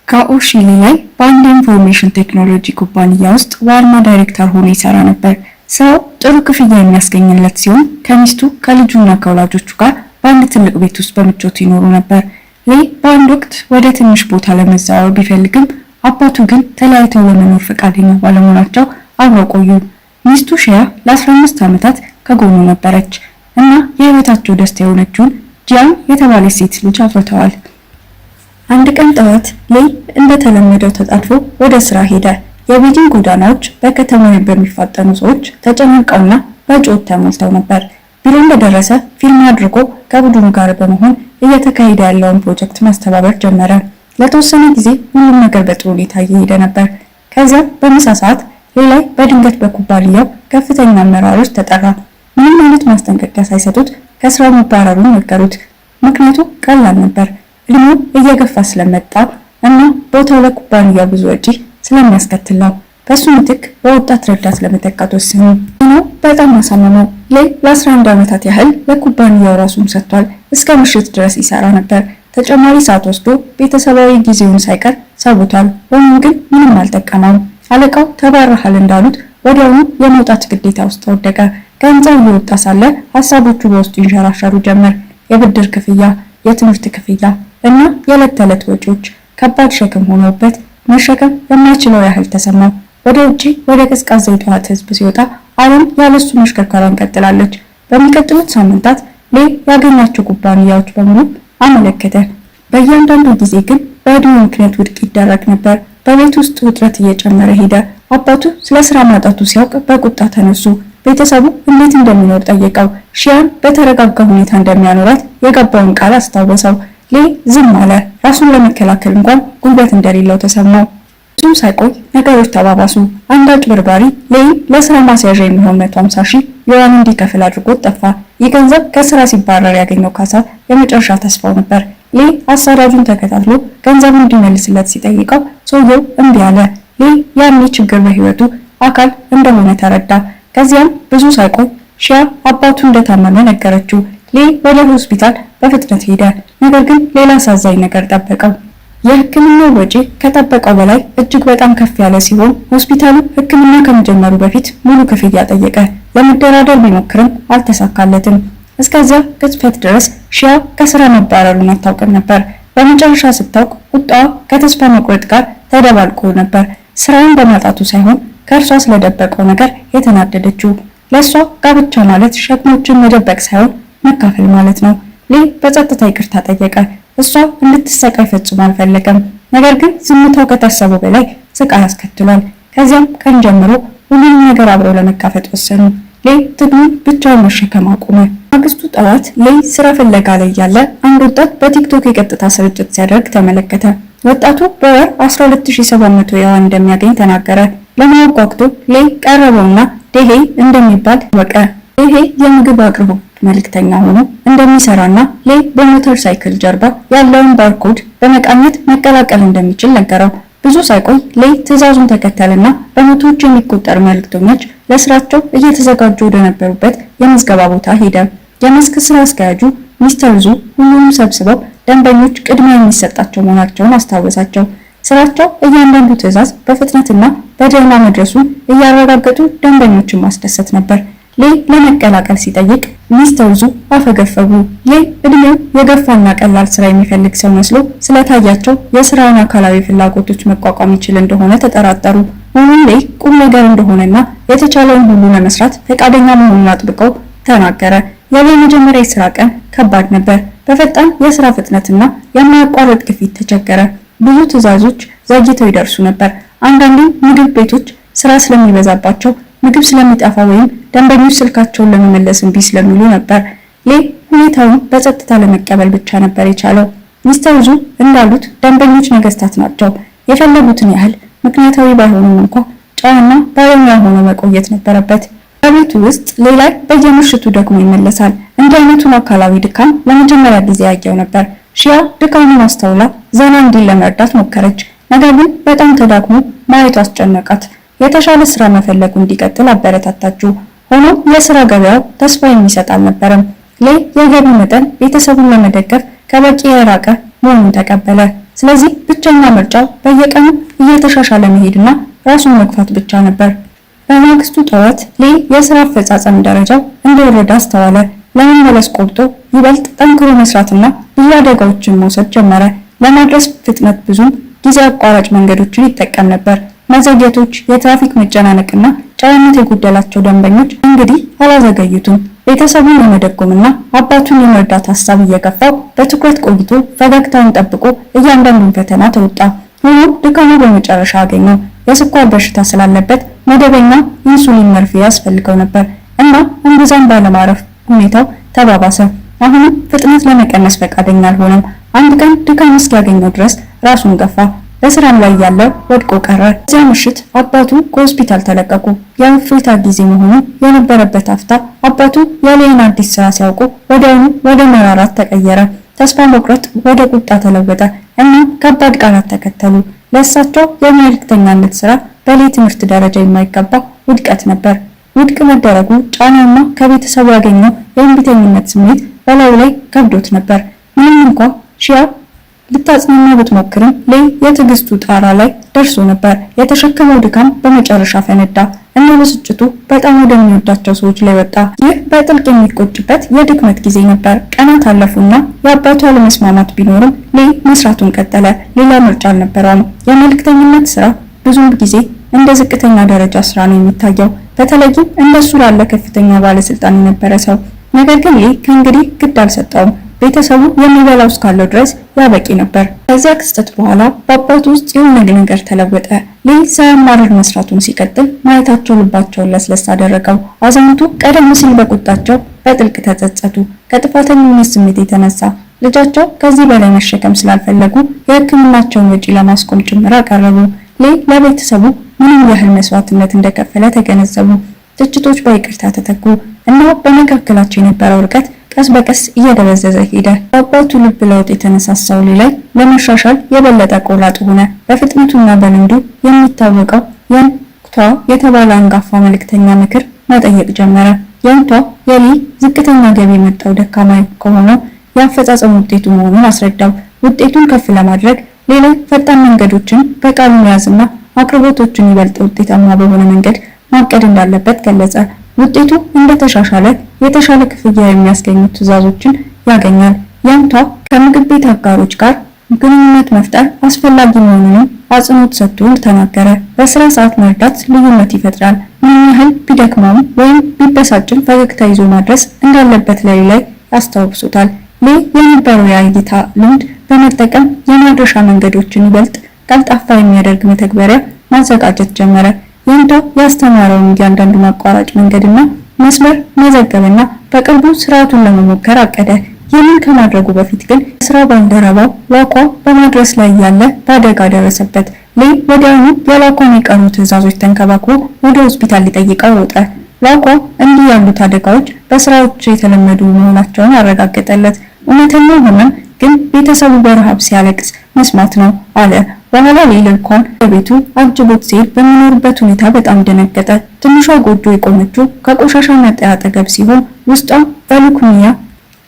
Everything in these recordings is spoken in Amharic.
ከኦሺሊ ላይ በአንድ ኢንፎርሜሽን ቴክኖሎጂ ኩባንያ ውስጥ ዋና ዳይሬክተር ሆኖ ይሰራ ነበር። ስራው ጥሩ ክፍያ የሚያስገኝለት ሲሆን ከሚስቱ ከልጁና ከወላጆቹ ጋር በአንድ ትልቅ ቤት ውስጥ በምቾት ይኖሩ ነበር። ሌይ በአንድ ወቅት ወደ ትንሽ ቦታ ለመዛወር ቢፈልግም አባቱ ግን ተለያይተው ለመኖር ፈቃደኛ ባለመሆናቸው አብረው ቆዩ። ሚስቱ ሺያ ለ15 ዓመታት ከጎኑ ነበረች እና የህይወታቸው ደስታ የሆነችውን ጂያን የተባለች ሴት ልጅ አፍርተዋል። አንድ ቀን ጠዋት ሌይ እንደተለመደው ተጣድፎ ወደ ስራ ሄደ። የቤጂንግ ጎዳናዎች በከተማው በሚፋጠኑ ሰዎች ተጨናንቀውና በጩኸት ተሞልተው ነበር። ቢሮ እንደደረሰ ፊልም አድርጎ ከቡድኑ ጋር በመሆን እየተካሄደ ያለውን ፕሮጀክት ማስተባበር ጀመረ። ለተወሰነ ጊዜ ሁሉም ነገር በጥሩ ሁኔታ እየሄደ ነበር። ከዚያም በምሳ ሰዓት ሌይ በድንገት በኩባንያው ከፍተኛ አመራሮች ተጠራ። ምንም አይነት ማስጠንቀቂያ ሳይሰጡት ከስራው መባረሩን ነገሩት። ምክንያቱ ቀላል ነበር። እድሜው እየገፋ ስለመጣ እና ቦታው ለኩባንያው ብዙ ወጪ ስለሚያስከትል ነው። በሱ ምትክ በወጣት ረዳት ለመተካት ወሰኑ። ነው በጣም አሳመመው። ሌይ ለ11 ዓመታት ያህል ለኩባንያው ራሱን ሰጥቷል። እስከ ምሽት ድረስ ይሰራ ነበር። ተጨማሪ ሰዓት ወስዶ ቤተሰባዊ ጊዜውን ሳይቀር ሰውቷል። ሆኖም ግን ምንም አልጠቀመውም። አለቃው ተባረሃል እንዳሉት ወዲያውኑ የመውጣት ግዴታ ውስጥ ወደቀ። ከህንፃው እየወጣ ሳለ ሀሳቦቹ በውስጡ ይንሸራሸሩ ጀመር። የብድር ክፍያ፣ የትምህርት ክፍያ እና የዕለት ተዕለት ወጪዎች ከባድ ሸክም ሆነውበት መሸከም የማይችለው ያህል ተሰማው። ወደ ውጪ ወደ ቀዝቃዛ የጠዋት ህዝብ ሲወጣ ዓለም ያለሱ መሽከርከሯን ቀጥላለች። በሚቀጥሉት ሳምንታት ሌይ ያገኛቸው ኩባንያዎች በሙሉ አመለከተ። በእያንዳንዱ ጊዜ ግን በዕድሜው ምክንያት ውድቅ ይደረግ ነበር። በቤት ውስጥ ውጥረት እየጨመረ ሄደ። አባቱ ስለ ስራ ማጣቱ ሲያውቅ በቁጣ ተነሱ። ቤተሰቡ እንዴት እንደሚኖር ጠየቀው። ሺያን በተረጋጋ ሁኔታ እንደሚያኖራት የገባውን ቃል አስታወሰው። ሌይ ዝም አለ። ራሱን ለመከላከል እንኳን ጉልበት እንደሌለው ተሰማው። ብዙም ሳይቆይ ነገሮች ተባባሱ። አንድ አጭበርባሪ ሌይ ለስራ ማስያዣ የሚሆን 150 ሺህ ዩዋን እንዲከፍል አድርጎት ጠፋ። ይህ ገንዘብ ከስራ ሲባረር ያገኘው ካሳ የመጨረሻ ተስፋው ነበር። ሌይ አሳዳጁን ተከታትሎ ገንዘቡን እንዲመልስለት ሲጠይቀው ሰውየው እምቢ አለ። ሌይ ያኔ ችግር በህይወቱ አካል እንደሆነ ተረዳ። ከዚያም ብዙ ሳይቆይ ሺያ አባቱ እንደታመመ ነገረችው። ሌይ ወደ ሆስፒታል በፍጥነት ሄደ። ነገር ግን ሌላ አሳዛኝ ነገር ጠበቀው። የህክምናው ወጪ ከጠበቀው በላይ እጅግ በጣም ከፍ ያለ ሲሆን ሆስፒታሉ ህክምና ከመጀመሩ በፊት ሙሉ ክፍያ ጠየቀ። ለመደራደር ቢሞክርም አልተሳካለትም። እስከዚያ ቅጽበት ድረስ ሺያ ከስራ መባረሩን አታውቅም ነበር። በመጨረሻ ስታውቅ ቁጣዋ ከተስፋ መቁረጥ ጋር ተደባልቆ ነበር። ስራውን በማጣቱ ሳይሆን ከእርሷ ስለደበቀው ነገር የተናደደችው። ለእሷ ጋብቻ ማለት ሸክሞችን መደበቅ ሳይሆን መካፈል ማለት ነው። ሌይ በጸጥታ ይቅርታ ጠየቀ። እሷ እንድትሰቃይ ፈጽሞ አልፈለገም። ነገር ግን ዝምታው ከታሰበው በላይ ስቃይ አስከትሏል። ከዚያም ቀን ጀምሮ ሁሉንም ነገር አብረው ለመካፈል ወሰኑ። ሌይ ትግሉን ብቻውን መሸከም አቆመ። ማግስቱ ጠዋት ሌይ ስራ ፍለጋ ላይ ያለ አንድ ወጣት በቲክቶክ የቀጥታ ስርጭት ሲያደርግ ተመለከተ። ወጣቱ በወር 12700 ዩዋን እንደሚያገኝ ተናገረ። ለማወቅ ጓጉቶ ሌይ ቀረበውና ዴሄ እንደሚባል ወቀ። ዴሄ የምግብ አቅርቦት መልእክተኛ ሆኖ እንደሚሰራና ሌይ በሞተር ሳይክል ጀርባ ያለውን ባርኮድ በመቃኘት መቀላቀል እንደሚችል ነገረው። ብዙ ሳይቆይ ሌይ ትዕዛዙን ተከተለና በመቶዎች የሚቆጠሩ መልእክተኞች ለስራቸው እየተዘጋጁ ወደ ነበሩበት የምዝገባ ቦታ ሄደ። የመስክ ስራ አስኪያጁ ሚስተር ዙ ሁሉንም ሰብስበው ደንበኞች ቅድሚያ የሚሰጣቸው መሆናቸውን አስታወሳቸው። ስራቸው እያንዳንዱ ትዕዛዝ በፍጥነትና በደህና መድረሱን እያረጋገጡ ደንበኞችን ማስደሰት ነበር። ሌይ ለመቀላቀል ሲጠይቅ ሚስተር ዙ አፈገፈጉ። ሌይ እድሜው የገፋና ቀላል ስራ የሚፈልግ ሰው መስሎ ስለታያቸው የስራውን አካላዊ ፍላጎቶች መቋቋም ይችል እንደሆነ ተጠራጠሩ። ሆኖም ሌይ ቁም ነገር እንደሆነና የተቻለውን ሁሉ ለመስራት ፈቃደኛ መሆኑን አጥብቀው ተናገረ። የሌይ መጀመሪያ የስራ ቀን ከባድ ነበር። በፈጣን የስራ ፍጥነትና የማያቋርጥ ግፊት ተቸገረ። ብዙ ትዕዛዞች ዘግይተው ይደርሱ ነበር። አንዳንዴም ምግብ ቤቶች ስራ ስለሚበዛባቸው ምግብ ስለሚጠፋ ወይም ደንበኞች ስልካቸውን ለመመለስ እምቢ ስለሚሉ ነበር። ሌይ ሁኔታውን በጸጥታ ለመቀበል ብቻ ነበር የቻለው። ሚስተር ዙ እንዳሉት ደንበኞች ነገስታት ናቸው። የፈለጉትን ያህል ምክንያታዊ ባይሆኑም እንኳ ጨዋና ባለሙያ ሆኖ መቆየት ነበረበት። በቤቱ ውስጥ ሌላ በየምሽቱ ደግሞ ይመለሳል። እንዲህ አይነቱን አካላዊ ድካም ለመጀመሪያ ጊዜ ያየው ነበር። ሺያ ድካሙን አስተውላ ዘና እንዲል ለመርዳት ሞከረች። ነገር ግን በጣም ተዳክሞ ማየቱ አስጨነቃት። የተሻለ ስራ መፈለጉ እንዲቀጥል አበረታታችው። ሆኖም የስራ ገበያው ተስፋ የሚሰጥ አልነበረም። ሌይ የገቢ መጠን ቤተሰቡን ለመደገፍ ከበቂ የራቀ መሆኑን ተቀበለ። ስለዚህ ብቸኛ ምርጫው በየቀኑ እየተሻሻለ መሄድና ራሱን መግፋት ብቻ ነበር። በማግስቱ ጠዋት ሌ የስራ አፈጻጸም ደረጃው እንደወረደ አስተዋለ። ለመመለስ ቆርጦ ይበልጥ ጠንክሮ መስራትና ብዙ አደጋዎችን መውሰድ ጀመረ። ለማድረስ ፍጥነት ብዙም ጊዜ አቋራጭ መንገዶችን ይጠቀም ነበር። መዘግየቶች፣ የትራፊክ መጨናነቅና ጨዋነት የጎደላቸው ደንበኞች እንግዲህ አላዘገዩትም። ቤተሰቡን ለመደጎምና አባቱን የመርዳት ሀሳብ እየገፋው በትኩረት ቆይቶ ፈገግታውን ጠብቆ እያንዳንዱን ፈተና ተወጣ። ሆኖም ድካሙ በመጨረሻ አገኘው። የስኳር በሽታ ስላለበት መደበኛ ኢንሱሊን መርፌ ያስፈልገው ነበር እና እምብዛም ባለማረፍ ሁኔታው ተባባሰ። አሁንም ፍጥነት ለመቀነስ ፈቃደኛ አልሆነም። አንድ ቀን ድካም እስኪያገኘው ድረስ ራሱን ገፋ። በስራም ላይ ያለ ወድቆ ቀረ። እዚያ ምሽት አባቱ ከሆስፒታል ተለቀቁ። የእፎይታ ጊዜ መሆኑ የነበረበት አፍታ አባቱ ያለውን አዲስ ስራ ሲያውቁ ወዲያውኑ ወደ መራራት ተቀየረ። ተስፋ መቁረጥ ወደ ቁጣ ተለወጠ እና ከባድ ቃላት ተከተሉ። ለእሳቸው የመልእክተኛነት ስራ በሌ ትምህርት ደረጃ የማይገባ ውድቀት ነበር። ውድቅ መደረጉ ጫናና ከቤተሰቡ ያገኘው የእንቢተኝነት ስሜት በላዩ ላይ ከብዶት ነበር። ምንም እንኳን ሺያ ልታጽናና ብትሞክርም ሌ የትዕግስቱ ጣራ ላይ ደርሶ ነበር። የተሸከመው ድካም በመጨረሻ ፈነዳ እና ብስጭቱ በጣም ወደሚወዳቸው ሰዎች ላይ ወጣ። ይህ በጥልቅ የሚቆጭበት የድክመት ጊዜ ነበር። ቀናት አለፉና የአባቱ አለመስማማት ቢኖርም ሌ መስራቱን ቀጠለ። ሌላ ምርጫ አልነበረውም። የመልእክተኝነት ስራ ብዙም ጊዜ እንደ ዝቅተኛ ደረጃ ስራ ነው የሚታየው፣ በተለይም እንደሱ ላለ ከፍተኛ ባለስልጣን የነበረ ሰው። ነገር ግን ሌ ከእንግዲህ ግድ አልሰጠውም። ቤተሰቡ የሚበላው እስካለው ድረስ ያበቂ ነበር። ከዚያ ክስተት በኋላ በአባቱ ውስጥ የሆነ ነገር ተለወጠ። ሌ ሳያማርር መስራቱን ሲቀጥል ማየታቸው ልባቸውን ለስለስ አደረገው። አዛውንቱ ቀደም ሲል በቁጣቸው በጥልቅ ተጸጸቱ። ከጥፋተኝነት ስሜት የተነሳ ልጃቸው ከዚህ በላይ መሸከም ስላልፈለጉ የሕክምናቸውን ወጪ ለማስቆም ጭምር አቀረቡ። ሌ ለቤተሰቡ ምንም ያህል መስዋዕትነት እንደከፈለ ተገነዘቡ። ትችቶች በይቅርታ ተተኩ እና በመካከላቸው የነበረው ርቀት ቀስ በቀስ እየደበዘዘ ሄደ። በአባቱ ልብ ለውጥ የተነሳሳው ሌ ላይ ለመሻሻል የበለጠ ቆራጥ ሆነ። በፍጥነቱና በልምዱ የሚታወቀው የንቷ የተባለ አንጋፋ መልእክተኛ ምክር መጠየቅ ጀመረ። የንቷ የሊ ዝቅተኛ ገቢ የመጣው ደካማ ከሆነው የአፈጻጸም ውጤቱ መሆኑን አስረዳው። ውጤቱን ከፍ ለማድረግ ሌሎች ፈጣን መንገዶችን በቃሉ መያዝና አቅርቦቶችን ይበልጥ ውጤታማ በሆነ መንገድ ማቀድ እንዳለበት ገለጸ። ውጤቱ እንደተሻሻለ የተሻለ ክፍያ የሚያስገኙ ትዕዛዞችን ያገኛል። ያንቷ ከምግብ ቤት አጋሮች ጋር ግንኙነት መፍጠር አስፈላጊ መሆኑን አጽንኦት ሰጥቶ ተናገረ። በስራ ሰዓት መርዳት ልዩነት ይፈጥራል። ምን ያህል ቢደክመውም ወይም ቢበሳጭም ፈገግታ ይዞ ማድረስ እንዳለበት ላይ ያስታውሱታል። ሌ የነበረው የእይታ ልምድ በመጠቀም የማድረሻ መንገዶችን ይበልጥ ቀልጣፋ የሚያደርግ መተግበሪያ ማዘጋጀት ጀመረ። ያንቷ ያስተማረውን እያንዳንዱ ማቋራጭ መንገድና መስመር መዘገበና በቅርቡ ስርዓቱን ለመሞከር አቀደ። ይህንን ከማድረጉ በፊት ግን ስራ ባልደረባው ላኳ በማድረስ ላይ ያለ በአደጋ ደረሰበት። ሌ ወዲያውኑ የላኳን የቀሩ ትዕዛዞች ተንከባክቦ ወደ ሆስፒታል ሊጠይቀው ወጣ። ላኳ እንዲህ ያሉት አደጋዎች በስራዎች የተለመዱ መሆናቸውን አረጋገጠለት። እውነተኛው ህመም ግን ቤተሰቡ በረሃብ ሲያለቅስ መስማት ነው አለ። በኋላ ሌላ እንኳን በቤቱ አጅቦት ሲሄድ በሚኖርበት ሁኔታ በጣም ደነገጠ። ትንሿ ጎጆ የቆመችው ከቆሻሻ መጣያ አጠገብ ሲሆን ውስጧ በሉክሚያ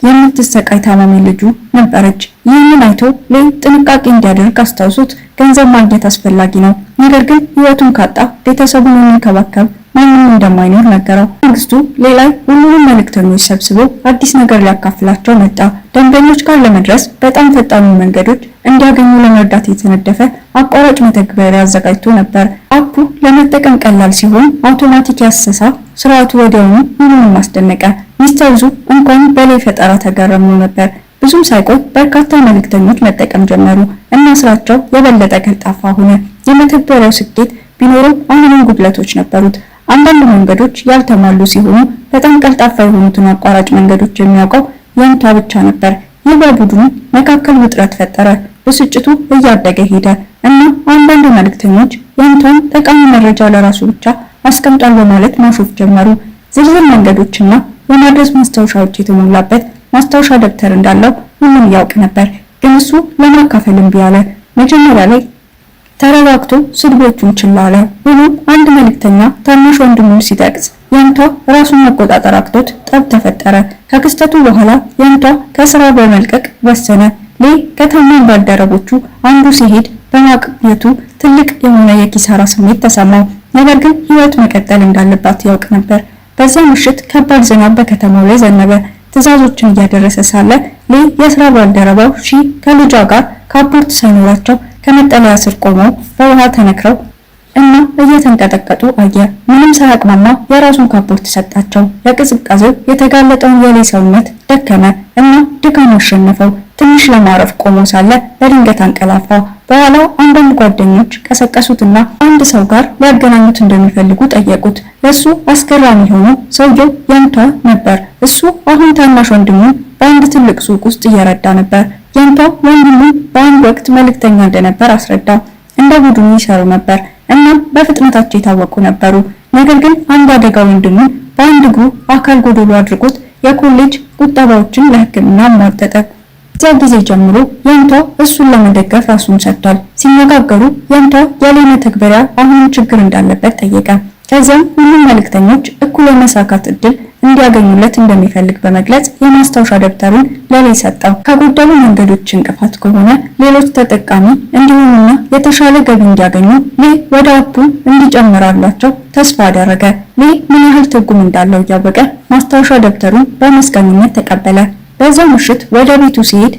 የምትሰቃይ ታማሚ ልጁ ነበረች። ይህንን አይቶ ሌ ጥንቃቄ እንዲያደርግ አስታውሶት ገንዘብ ማግኘት አስፈላጊ ነው፣ ነገር ግን ህይወቱን ካጣ ቤተሰቡን የሚንከባከብ ማንም እንደማይኖር ነገረው። መንግስቱ ሌላ ሁሉንም መልእክተኞች ሰብስቦ አዲስ ነገር ሊያካፍላቸው መጣ። ደንበኞች ጋር ለመድረስ በጣም ፈጣኑ መንገዶች እንዲያገኙ ለመርዳት የተነደፈ አቋራጭ መተግበሪያ አዘጋጅቶ ነበር። አፑ ለመጠቀም ቀላል ሲሆን አውቶማቲክ ያሰሳ ስርዓቱ ወዲያውኑ ሁሉንም አስደነቀ። ሚስተር ዙ እንኳን በላይ ፈጠራ ተገረሙ ነበር። ብዙም ሳይቆይ በርካታ መልእክተኞች መጠቀም ጀመሩ እና ስራቸው የበለጠ ቀልጣፋ ሆነ። የመተግበሪያው ስኬት ቢኖርም አሁንም ጉድለቶች ነበሩት። አንዳንድ መንገዶች ያልተሟሉ ሲሆኑ በጣም ቀልጣፋ የሆኑትን አቋራጭ መንገዶች የሚያውቀው ያንቷ ብቻ ነበር። ይህ በቡድኑ መካከል ውጥረት ፈጠረ። ብስጭቱ እያደገ ሄደ እና አንዳንድ መልእክተኞች ያንቷን ጠቃሚ መረጃ ለራሱ ብቻ አስቀምጧል በማለት ማሾፍ ጀመሩ። ዝርዝር መንገዶችና የማድረስ ማስታወሻዎች የተሞላበት ማስታወሻ ደብተር እንዳለው ሁሉም ያውቅ ነበር፣ ግን እሱ ለማካፈል እምቢ አለ። መጀመሪያ ላይ ተረጋግቶ ስድቦቹን ችላ አለ። ሆኖም አንድ መልእክተኛ ታናሽ ወንድሙን ሲጠቅስ ያንቷ ራሱን መቆጣጠር አቅቶት ጠብ ተፈጠረ። ከክስተቱ በኋላ ያንቷ ከስራ በመልቀቅ ወሰነ። ሌ ከታማኝ ባልደረቦቹ አንዱ ሲሄድ በማግኘቱ ትልቅ የሆነ የኪሳራ ስሜት ተሰማው። ነገር ግን ህይወት መቀጠል እንዳለባት ያውቅ ነበር። በዛ ምሽት ከባድ ዝናብ በከተማው ላይ ዘነበ። ትዕዛዞችን እያደረሰ ሳለ ሌ የስራ ባልደረባው ሺ ከልጇ ጋር ካፖርት ሳይኖራቸው ከመጠለያ ስር ቆመው በውሃ ተነክረው እና እየተንቀጠቀጡ አየ። ምንም ሳያቅማማ የራሱን ካፖርት ሰጣቸው። ለቅዝቃዜው የተጋለጠውን የሌ ሰውነት ደከመ እና ድካም አሸነፈው። ትንሽ ለማረፍ ቆሞ ሳለ በድንገት አንቀላፋ። በኋላው አንዳንድ ጓደኞች ቀሰቀሱትና አንድ ሰው ጋር ሊያገናኙት እንደሚፈልጉ ጠየቁት። ለሱ አስገራሚ ሆኖ ሰውየው ያንቷ ነበር። እሱ አሁን ታናሽ ወንድሙን በአንድ ትልቅ ሱቅ ውስጥ እየረዳ ነበር። ያንቷ ወንድሙ በአንድ ወቅት መልእክተኛ እንደነበር አስረዳ። እንደ ቡድኑ ይሰሩ ነበር እና በፍጥነታቸው የታወቁ ነበሩ። ነገር ግን አንድ አደጋ ወንድሙን በአንድ እግሩ አካል ጎዶሎ አድርጎት የኮሌጅ ቁጠባዎችን ለሕክምና ማጠጠ። ከዚያ ጊዜ ጀምሮ ያንቷ እሱን ለመደገፍ ራሱን ሰጥቷል። ሲነጋገሩ ያንቷ የሌ መተግበሪያ አሁንም ችግር እንዳለበት ጠየቀ። ከዚያም ሁሉም መልእክተኞች እኩል የመሳካት እድል እንዲያገኙለት እንደሚፈልግ በመግለጽ የማስታወሻ ደብተሩን ለሌ ሰጠው። ከጎደሉ መንገዶች እንቅፋት ከሆነ ሌሎች ተጠቃሚ እንዲሆኑና የተሻለ ገቢ እንዲያገኙ ሌ ወደ አፑ እንዲጨምራላቸው ተስፋ አደረገ። ሌ ምን ያህል ትርጉም እንዳለው እያወቀ ማስታወሻ ደብተሩን በመስቀልነት ተቀበለ። በዛው ምሽት ወደ ቤቱ ሲሄድ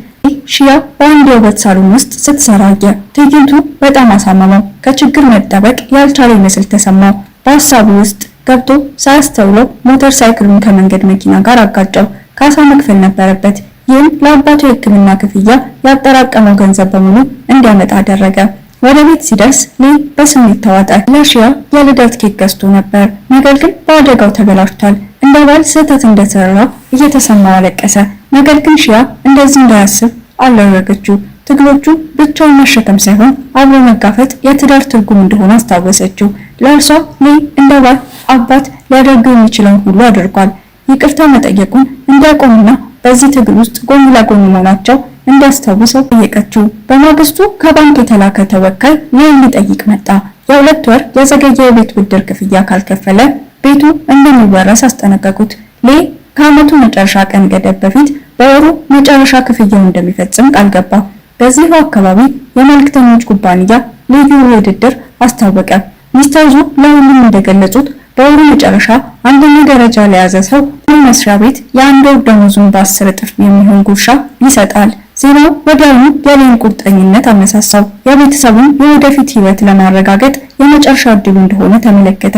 ሺያ በአንድ የውበት ሳሎን ውስጥ ስትሰራ አየ። ትዕይንቱ በጣም አሳመመው። ከችግር መጠበቅ ያልቻለ ይመስል ተሰማው። በሀሳቡ ውስጥ ገብቶ ሳያስተውለው ሞተር ሳይክሉን ከመንገድ መኪና ጋር አጋጨው። ካሳ መክፈል ነበረበት። ይህም ለአባቱ የሕክምና ክፍያ ያጠራቀመው ገንዘብ በሙሉ እንዲያመጣ አደረገ። ወደ ቤት ሲደርስ ሌ በስሜት ተዋጠ። ለሺያ የልደት ኬክ ገዝቶ ነበር፣ ነገር ግን በአደጋው ተበላሽቷል። እንደ ባል ስህተት እንደሰራ እየተሰማው አለቀሰ። ነገር ግን ሺያ እንደዚህ እንዳያስብ አላደረገችው። ትግሎቹ ብቻውን መሸከም ሳይሆን አብሮ መጋፈጥ የትዳር ትርጉም እንደሆነ አስታወሰችው። ለእርሷ ሌ እንደ ባል አባት ሊያደርገው የሚችለውን ሁሉ አድርጓል። ይቅርታ መጠየቁን እንዲያቆምና በዚህ ትግል ውስጥ ጎን ለጎን መሆናቸው እንዲያስታውሰው ጠየቀችው። በማግስቱ ከባንክ የተላከ ተወካይ ሌን ሊጠይቅ መጣ። የ2 ወር የዘገየ የቤት ብድር ክፍያ ካልከፈለ ቤቱ እንደሚወረስ አስጠነቀቁት። ሌ ከዓመቱ መጨረሻ ቀን ገደብ በፊት በወሩ መጨረሻ ክፍያውን እንደሚፈጽም ቃል ገባ። በዚሁ አካባቢ የመልእክተኞች ኩባንያ ልዩ ውድድር አስታወቀ። ሚስተር ዙ ለሁሉም እንደገለጹት በወሩ መጨረሻ አንደኛ ደረጃ ለያዘ ሰው መስሪያ ቤት የአንድ ወር ደመወዙን በ10 እጥፍ የሚሆን ጉርሻ ይሰጣል። ዜናው ወዲያውኑ የሌን ቁርጠኝነት አነሳሳው። የቤተሰቡን የወደፊት ህይወት ለማረጋገጥ የመጨረሻ እድሉ እንደሆነ ተመለከተ።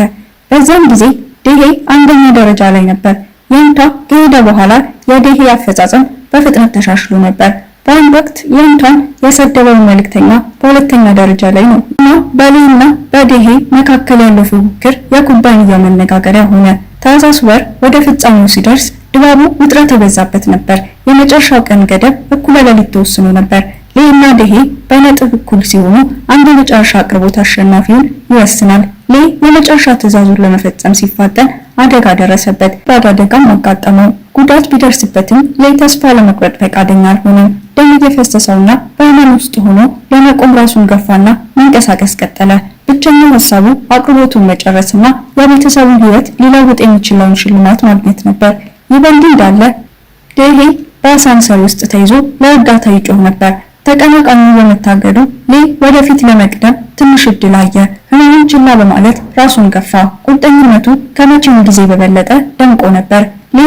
በዚያም ጊዜ ዴሄ አንደኛ ደረጃ ላይ ነበር። ያንቷ ከሄደ በኋላ የዴሄ አፈጻጸም በፍጥነት ተሻሽሎ ነበር። በአንድ ወቅት ያንቷን የሰደበው መልእክተኛ በሁለተኛ ደረጃ ላይ ነው እና በሌና በዴሄ መካከል ያለው ፉክክር የኩባንያው መነጋገሪያ ሆነ። ታህሳስ ወር ወደ ፍጻሜው ሲደርስ ድባቡ ውጥረት የበዛበት ነበር። የመጨረሻው ቀን ገደብ እኩለ ሌሊት ተወስኖ ነበር። ሌና ዴሄ በነጥብ እኩል ሲሆኑ አንድ የመጨረሻ አቅርቦት አሸናፊውን ይወስናል። ሌ የመጨረሻ ትዕዛዙን ለመፈጸም ሲፋጠን አደጋ ደረሰበት። በአደጋም አጋጠመው። ጉዳት ቢደርስበትም ሌ ተስፋ ለመቁረጥ ፈቃደኛ አልሆነም። ደም እየፈሰሰውና በህመም ውስጥ ሆኖ ለመቆም ራሱን ገፋና መንቀሳቀስ ቀጠለ። ብቸኛው ሀሳቡ አቅርቦቱን መጨረስና የቤተሰቡን ህይወት ሊለውጥ የሚችለውን ሽልማት ማግኘት ነበር። ይህ በእንዲህ እንዳለ ዴሄ በአሳንሰር ውስጥ ተይዞ ለእርዳታ ይጮህ ነበር። ተቀናቃኙ በመታገዱ ሌ ወደፊት ለመቅደም ትንሽ እድል አየ። ህመሙን ችላ በማለት ራሱን ገፋ። ቁርጠኝነቱ ከመቼም ጊዜ በበለጠ ደምቆ ነበር። ሌ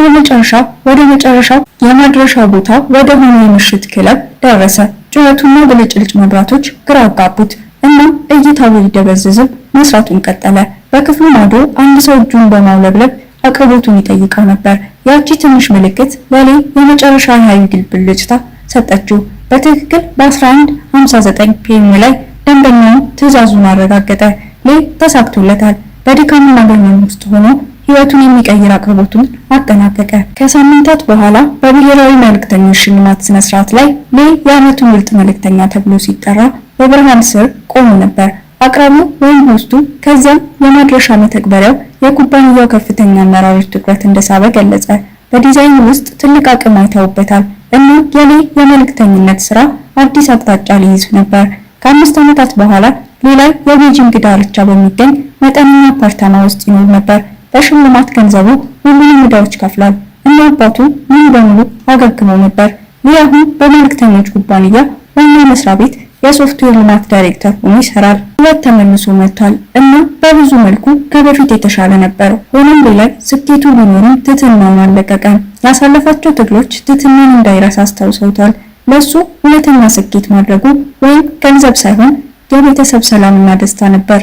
ወደ መጨረሻው የመድረሻ ቦታ ወደ ሆነ የምሽት ክለብ ደረሰ። ጩኸቱና ብልጭልጭ መብራቶች ግራ አጋቡት እና እይታው ሊደበዝዝም መስራቱን ቀጠለ። በክፍሉ ማዶ አንድ ሰው እጁን በማውለብለብ አቅርቦቱን ይጠይቀው ነበር። ያቺ ትንሽ ምልክት ለሌ የመጨረሻ ኃይል ብልጭታ ሰጠችው። በትክክል በ11:59 ፒኤም ላይ ደንበኛው ትዕዛዙን አረጋገጠ። ሌ ተሳክቶለታል። በድካምና በህመም ውስጥ ሆኖ ህይወቱን የሚቀይር አቅርቦቱን አጠናቀቀ። ከሳምንታት በኋላ በብሔራዊ መልእክተኞች ሽልማት ስነ ስርዓት ላይ ሌ የዓመቱ ምርጥ መልእክተኛ ተብሎ ሲጠራ በብርሃን ስር ቆሞ ነበር። አቅራቢው ወይም ሆስቱ ከዚያም የማድረሻ መተግበሪያው የኩባንያው ከፍተኛ አመራሮች ትኩረት እንደሳበ ገለጸ። በዲዛይን ውስጥ ትልቅ አቅም አይተውበታል እና የሌ የመልእክተኝነት ስራ አዲስ አቅጣጫ ሊይዝ ነበር። ከ5 ዓመታት በኋላ ሌላ የቤጂንግ ዳርቻ በሚገኝ መጠነኛ አፓርታማ ውስጥ ይኖር ነበር። በሽልማት ገንዘቡ ሁሉንም ዕዳዎች ከፍሏል እና አባቱ ሙሉ በሙሉ አገግመው ነበር። ይህ አሁን በመልእክተኞች ኩባንያ ዋና መስሪያ ቤት የሶፍትዌር ልማት ዳይሬክተር ሆኖ ይሰራል። ህይወት ተመልሶ መጥቷል እና በብዙ መልኩ ከበፊት የተሻለ ነበር። ሆኖም ላይ ስኬቱ ቢኖርም ትህትናውን አልለቀቀም። ያሳለፋቸው ትግሎች ትህትናን እንዳይረሳ አስታውሰውታል። ለሱ እውነተኛ ስኬት ማድረጉ ወይም ገንዘብ ሳይሆን የቤተሰብ ሰላምና ደስታ ነበር።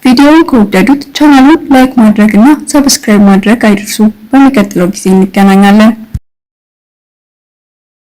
ቪዲዮውን ከወደዱት ቻናሉን ላይክ ማድረግና ሰብስክራይብ ማድረግ አይርሱ። በሚቀጥለው ጊዜ እንገናኛለን።